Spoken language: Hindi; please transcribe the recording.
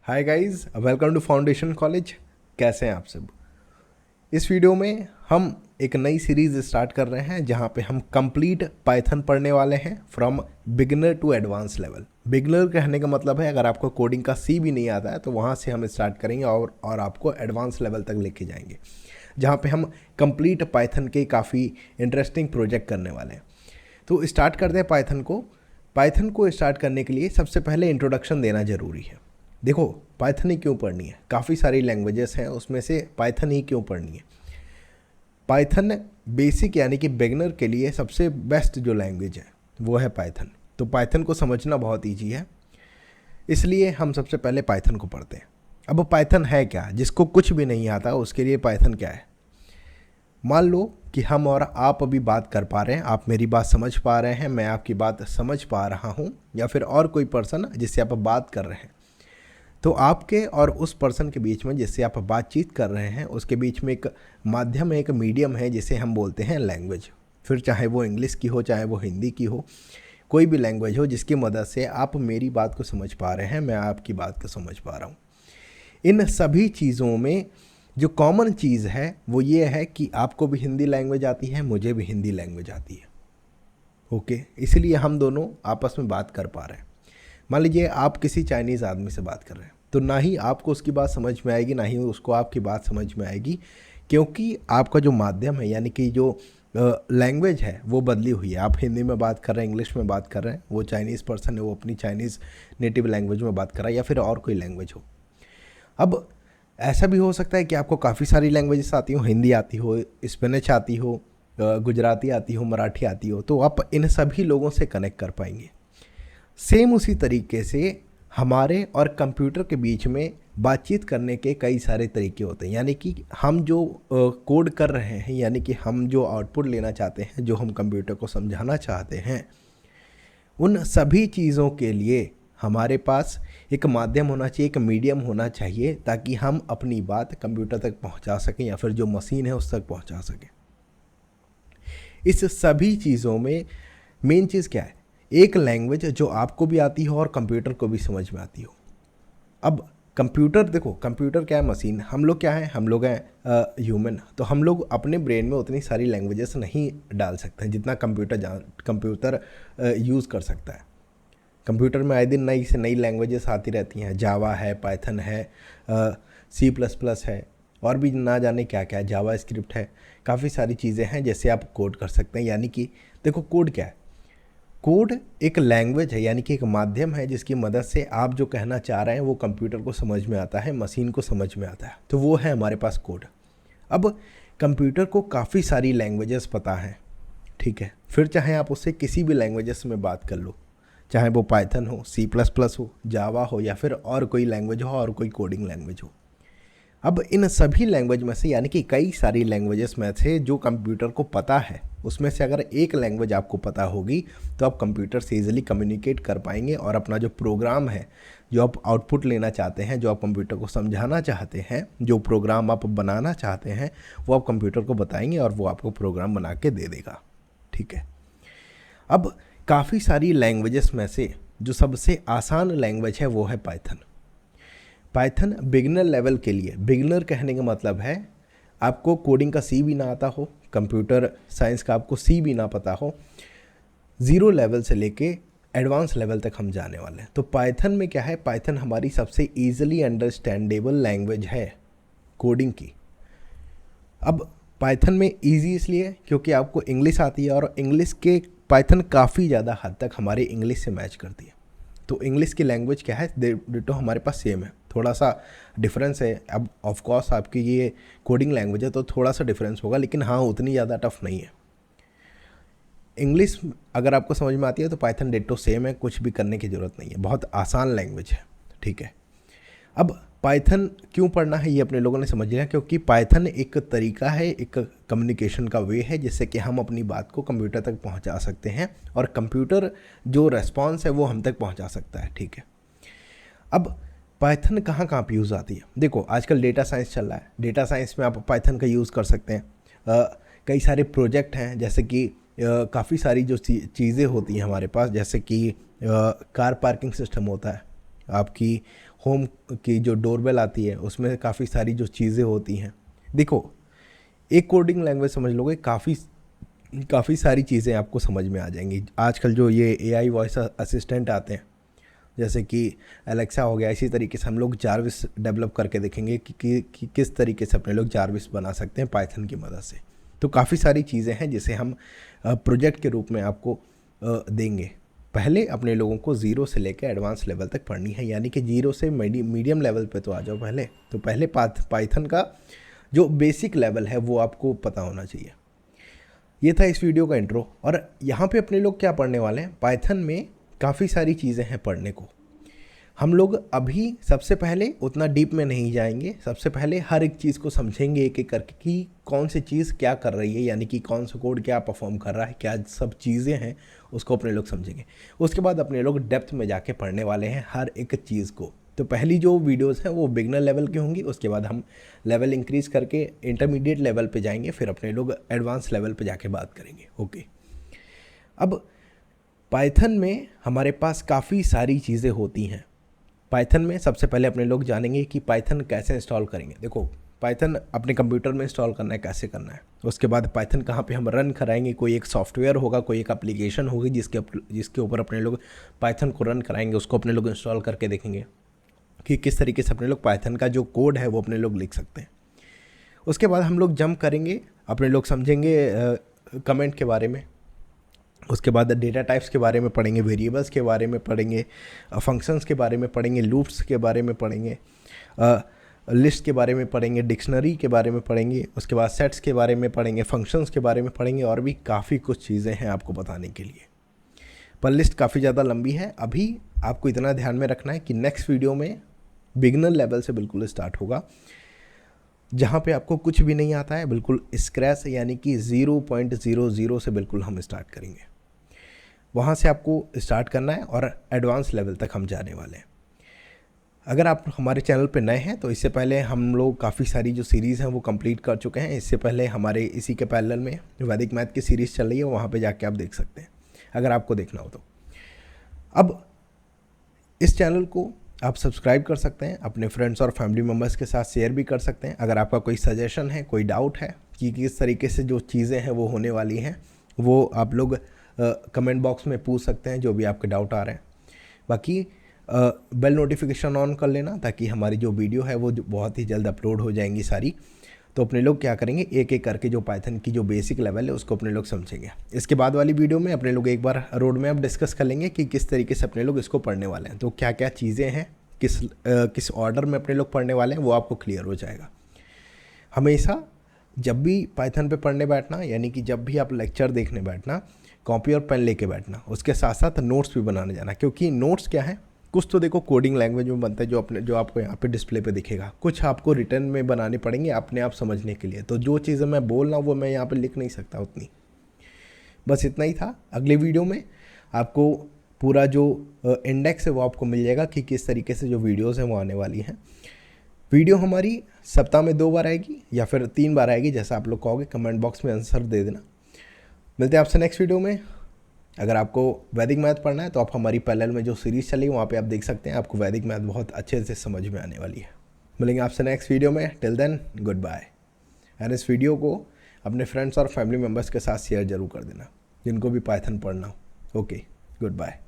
Hi guys, welcome to Foundation College. कैसे हैं आप सब? इस वीडियो में हम एक नई सीरीज़ स्टार्ट कर रहे हैं जहां पे हम कंप्लीट पाइथन पढ़ने वाले हैं from beginner to advance level. Beginner कहने का मतलब है अगर आपको कोडिंग का सी भी नहीं आता है तो वहां से हम स्टार्ट करेंगे और आपको एडवांस लेवल तक लेके जाएंगे, जहां पे हम कंप्लीट पाइथन के काफ़ी इंटरेस्टिंग प्रोजेक्ट करने वाले हैं। तो स्टार्ट करते हैं पाइथन को। पाइथन को स्टार्ट करने के लिए सबसे पहले इंट्रोडक्शन देना ज़रूरी है। देखो, पाइथन ही क्यों पढ़नी है? काफ़ी सारी लैंग्वेजेस हैं, उसमें से पाइथन ही क्यों पढ़नी है? पाइथन बेसिक यानी कि बिगिनर के लिए सबसे बेस्ट जो लैंग्वेज है वो है पाइथन। तो पाइथन को समझना बहुत ईजी है, इसलिए हम सबसे पहले पाइथन को पढ़ते हैं। अब पाइथन है क्या? जिसको कुछ भी नहीं आता उसके लिए पाइथन क्या है? मान लो कि हम और आप अभी बात कर पा रहे हैं, आप मेरी बात समझ पा रहे हैं, मैं आपकी बात समझ पा रहा हूँ, या फिर और कोई पर्सन जिससे आप बात कर रहे हैं। तो आपके और उस पर्सन के बीच में जिससे आप बातचीत कर रहे हैं उसके बीच में एक माध्यम है, एक मीडियम है जिसे हम बोलते हैं लैंग्वेज। फिर चाहे वो इंग्लिश की हो, चाहे वो हिंदी की हो, कोई भी लैंग्वेज हो जिसकी मदद से आप मेरी बात को समझ पा रहे हैं, मैं आपकी बात को समझ पा रहा हूँ। इन सभी चीज़ों में जो कॉमन चीज़ है वो ये है कि आपको भी हिंदी लैंग्वेज आती है, मुझे भी हिंदी लैंग्वेज आती है। ओके, इसलिए हम दोनों आपस में बात कर पा रहे हैं। मान लीजिए आप किसी चाइनीज़ आदमी से बात कर रहे हैं, तो ना ही आपको उसकी बात समझ में आएगी, ना ही उसको आपकी बात समझ में आएगी, क्योंकि आपका जो माध्यम है यानी कि जो लैंग्वेज है वो बदली हुई है। आप हिंदी में बात कर रहे हैं, इंग्लिश में बात कर रहे हैं, वो चाइनीज़ पर्सन है वो अपनी चाइनीज़ नेटिव लैंग्वेज में बात कर रहा है, या फिर और कोई लैंग्वेज हो। अब ऐसा भी हो सकता है कि आपको काफ़ी सारी लैंग्वेजेस आती हो, हिंदी आती हो, स्पेनिश आती हो, गुजराती आती हो, मराठी आती हो, तो आप इन सभी लोगों से कनेक्ट कर पाएंगे। सेम उसी तरीके से हमारे और कंप्यूटर के बीच में बातचीत करने के कई सारे तरीके होते हैं। यानी कि हम जो कोड कर रहे हैं, यानी कि हम जो आउटपुट लेना चाहते हैं, जो हम कंप्यूटर को समझाना चाहते हैं, उन सभी चीज़ों के लिए हमारे पास एक माध्यम होना चाहिए, एक मीडियम होना चाहिए, ताकि हम अपनी बात कंप्यूटर तक पहुंचा सकें या फिर जो मशीन है उस तक पहुंचा सकें। इस सभी चीज़ों में मेन चीज़ क्या है? एक लैंग्वेज जो आपको भी आती हो और कंप्यूटर को भी समझ में आती हो। अब कंप्यूटर, देखो कंप्यूटर क्या है? मशीन। हम लोग क्या है? हम लोग हैं ह्यूमन। तो हम लोग अपने ब्रेन में उतनी सारी लैंग्वेजेस नहीं डाल सकते हैं जितना कंप्यूटर यूज़ कर सकता है। कंप्यूटर में आए दिन नई से नई लैंग्वेजेस आती रहती हैं। जावा है, पाइथन है, C++ है, और भी ना जाने क्या क्या है, जावा स्क्रिप्ट है। काफ़ी सारी चीज़ें हैं जैसे आप कोड कर सकते हैं। यानी कि देखो, कोड क्या है? कोड एक लैंग्वेज है, यानी कि एक माध्यम है जिसकी मदद से आप जो कहना चाह रहे हैं वो कंप्यूटर को समझ में आता है, मशीन को समझ में आता है। तो वो है हमारे पास कोड। अब कंप्यूटर को काफ़ी सारी लैंग्वेजेस पता है, ठीक है। फिर चाहे आप उससे किसी भी लैंग्वेजेस में बात कर लो, चाहे वो पाइथन हो, C++ हो, जावा हो, या फिर और कोई लैंग्वेज हो और कोई कोडिंग लैंग्वेज हो। अब इन सभी लैंग्वेज में से, यानी कि कई सारी लैंग्वेजेस में से जो कंप्यूटर को पता है, उसमें से अगर एक लैंग्वेज आपको पता होगी तो आप कंप्यूटर से ईजिली कम्युनिकेट कर पाएंगे और अपना जो प्रोग्राम है, जो आप आउटपुट लेना चाहते हैं, जो आप कंप्यूटर को समझाना चाहते हैं, जो प्रोग्राम आप बनाना चाहते हैं, वो आप कंप्यूटर को बताएंगे और वो आपको प्रोग्राम बना के दे देगा, ठीक है। अब काफ़ी सारी लैंग्वेजेस में से जो सबसे आसान लैंग्वेज है वो है पाइथन। पाइथन बिगिनर लेवल के लिए, बिगिनर कहने का मतलब है आपको कोडिंग का सी भी ना आता हो, कंप्यूटर साइंस का आपको सी भी ना पता हो, ज़ीरो लेवल से लेके एडवांस लेवल तक हम जाने वाले हैं। तो पाइथन में क्या है? पाइथन हमारी सबसे ईजिली अंडरस्टैंडेबल लैंग्वेज है कोडिंग की। अब पाइथन में ईजी इसलिए क्योंकि आपको इंग्लिश आती है, और इंग्लिश के पाइथन काफ़ी ज़्यादा हद तक हमारे इंग्लिश से मैच करती है। तो इंग्लिश की लैंग्वेज क्या है? डिटो हमारे पास सेम है, थोड़ा सा डिफरेंस है। अब ऑफ कोर्स आपकी ये कोडिंग लैंग्वेज है तो थोड़ा सा डिफरेंस होगा, लेकिन हाँ उतनी ज़्यादा टफ नहीं है। इंग्लिश अगर आपको समझ में आती है तो पाइथन डिटो सेम है, कुछ भी करने की ज़रूरत नहीं है, बहुत आसान लैंग्वेज है, ठीक है। अब पाइथन क्यों पढ़ना है ये अपने लोगों ने समझ लिया, क्योंकि पाइथन एक तरीका है, एक कम्युनिकेशन का वे है जिससे कि हम अपनी बात को कंप्यूटर तक पहुंचा सकते हैं और कंप्यूटर जो रेस्पॉन्स है वो हम तक पहुंचा सकता है, ठीक है। अब पाइथन कहाँ कहाँ पे यूज़ आती है? देखो आजकल डेटा साइंस चल रहा है, डेटा साइंस में आप पाइथन का यूज़ कर सकते हैं। कई सारे प्रोजेक्ट हैं, जैसे कि काफ़ी सारी जो चीज़ें होती हैं हमारे पास, जैसे कि कार पार्किंग सिस्टम होता है, आपकी होम की जो डोरबेल आती है उसमें काफ़ी सारी जो चीज़ें होती हैं। देखो, एक कोडिंग लैंग्वेज समझ लोगे, काफ़ी सारी चीज़ें आपको समझ में आ जाएंगी। आजकल जो ये एआई वॉइस असिस्टेंट आते हैं, जैसे कि एलेक्सा हो गया, इसी तरीके से हम लोग जारविस डेवलप करके देखेंगे कि किस तरीके से अपने लोग जारविस बना सकते हैं पाइथन की मदद से। तो काफ़ी सारी चीज़ें हैं जिसे हम प्रोजेक्ट के रूप में आपको देंगे। पहले अपने लोगों को ज़ीरो से लेकर एडवांस लेवल तक पढ़नी है, यानी कि जीरो से मीडियम लेवल पे तो आ जाओ पहले। तो पहले पाइथन का जो बेसिक लेवल है वो आपको पता होना चाहिए। ये था इस वीडियो का इंट्रो। और यहाँ पे अपने लोग क्या पढ़ने वाले हैं, पाइथन में काफ़ी सारी चीज़ें हैं पढ़ने को। हम लोग अभी सबसे पहले उतना डीप में नहीं जाएंगे, सबसे पहले हर एक चीज़ को समझेंगे एक एक करके कि कौन सी चीज़ क्या कर रही है, यानी कि कौन सा कोड क्या परफॉर्म कर रहा है, क्या सब चीज़ें हैं उसको अपने लोग समझेंगे। उसके बाद अपने लोग डेप्थ में जाके पढ़ने वाले हैं हर एक चीज़ को। तो पहली जो वीडियोस हैं वो बिगनर लेवल की होंगी, उसके बाद हम लेवल इंक्रीज करके इंटरमीडिएट लेवल पे जाएंगे, फिर अपने लोग एडवांस लेवल पे जाके बात करेंगे। ओके, अब पाइथन में हमारे पास काफ़ी सारी चीज़ें होती हैं। पाइथन में सबसे पहले अपने लोग जानेंगे कि पाइथन कैसे इंस्टॉल करेंगे। देखो, पाइथन अपने कंप्यूटर में इंस्टॉल करना है, कैसे करना है। उसके बाद पाइथन कहाँ पे हम रन कराएंगे, कोई एक सॉफ्टवेयर होगा, कोई एक एप्लीकेशन होगी जिसके ऊपर अपने लोग पाइथन को रन कराएंगे, उसको अपने लोग इंस्टॉल करके देखेंगे कि किस तरीके से अपने लोग पाइथन का जो कोड है वो अपने लोग लिख सकते हैं। उसके बाद हम लोग जंप करेंगे, अपने लोग समझेंगे कमेंट के बारे में। उसके बाद डेटा टाइप्स के बारे में पढ़ेंगे, वेरिएबल्स के बारे में पढ़ेंगे, फंक्शंस के बारे में पढ़ेंगे, लूप्स के बारे में पढ़ेंगे, लिस्ट के बारे में पढ़ेंगे, डिक्शनरी के बारे में पढ़ेंगे। उसके बाद सेट्स के बारे में पढ़ेंगे, फंक्शंस के बारे में पढ़ेंगे, और भी काफ़ी कुछ चीज़ें हैं आपको बताने के लिए, पर लिस्ट काफ़ी ज़्यादा लंबी है। अभी आपको इतना ध्यान में रखना है कि नेक्स्ट वीडियो में बिगनर लेवल से बिल्कुल स्टार्ट होगा, जहाँ पे आपको कुछ भी नहीं आता है, बिल्कुल स्क्रैच यानी कि 0.00 से बिल्कुल हम स्टार्ट करेंगे। वहाँ से आपको स्टार्ट करना है और एडवांस लेवल तक हम जाने वाले हैं। अगर आप हमारे चैनल पे नए हैं तो इससे पहले हम लोग काफ़ी सारी जो सीरीज़ हैं वो कंप्लीट कर चुके हैं। इससे पहले हमारे इसी के पैरेलल में वैदिक मैथ की सीरीज़ चल रही है, वहाँ पे जाके आप देख सकते हैं अगर आपको देखना हो तो। अब इस चैनल को आप सब्सक्राइब कर सकते हैं, अपने फ्रेंड्स और फैमिली मेम्बर्स के साथ शेयर भी कर सकते हैं। अगर आपका कोई सजेशन है, कोई डाउट है कि किस तरीके से जो चीज़ें हैं वो होने वाली हैं, वो आप लोग कमेंट बॉक्स में पूछ सकते हैं, जो भी आपके डाउट आ रहे हैं। बाकी बेल नोटिफिकेशन ऑन कर लेना ताकि हमारी जो वीडियो है वो बहुत ही जल्द अपलोड हो जाएंगी सारी। तो अपने लोग क्या करेंगे, एक एक करके जो पाइथन की जो बेसिक लेवल है उसको अपने लोग समझेंगे। इसके बाद वाली वीडियो में अपने लोग एक बार रोड मैप डिस्कस कर लेंगे कि किस तरीके से अपने लोग इसको पढ़ने वाले हैं, तो क्या क्या चीज़ें हैं, किस ऑर्डर में अपने लोग पढ़ने वाले हैं, वो आपको क्लियर हो जाएगा। हमेशा जब भी पाइथन पे पढ़ने बैठना, यानी कि जब भी आप लेक्चर देखने बैठना, कॉपी और पेन लेके बैठना, उसके साथ साथ नोट्स भी बनाने जाना। क्योंकि नोट्स क्या है, कुछ तो देखो कोडिंग लैंग्वेज में बनता है जो आपको यहाँ पे डिस्प्ले पे दिखेगा, कुछ आपको रिटर्न में बनाने पड़ेंगे अपने आप समझने के लिए। तो जो चीज़ें मैं बोल रहा हूँ वो मैं यहाँ पे लिख नहीं सकता उतनी। बस इतना ही था। अगले वीडियो में आपको पूरा जो इंडेक्स है वो आपको मिल जाएगा कि किस तरीके से जो वीडियोज़ हैं वो आने वाली हैं। वीडियो हमारी सप्ताह में 2 बार आएगी या फिर 3 बार आएगी, जैसा आप लोग कहोगे। कमेंट बॉक्स में आंसर दे देना। मिलते हैं आपसे नेक्स्ट वीडियो में। अगर आपको वैदिक मैथ पढ़ना है तो आप हमारी पैरेलल में जो सीरीज़ चली वहाँ पे आप देख सकते हैं, आपको वैदिक मैथ बहुत अच्छे से समझ में आने वाली है। मिलेंगे आपसे नेक्स्ट वीडियो में। Till then good bye. And इस वीडियो को अपने फ्रेंड्स और फैमिली मेम्बर्स के साथ शेयर जरूर कर देना जिनको भी पाइथन पढ़ना हो। Okay, good bye.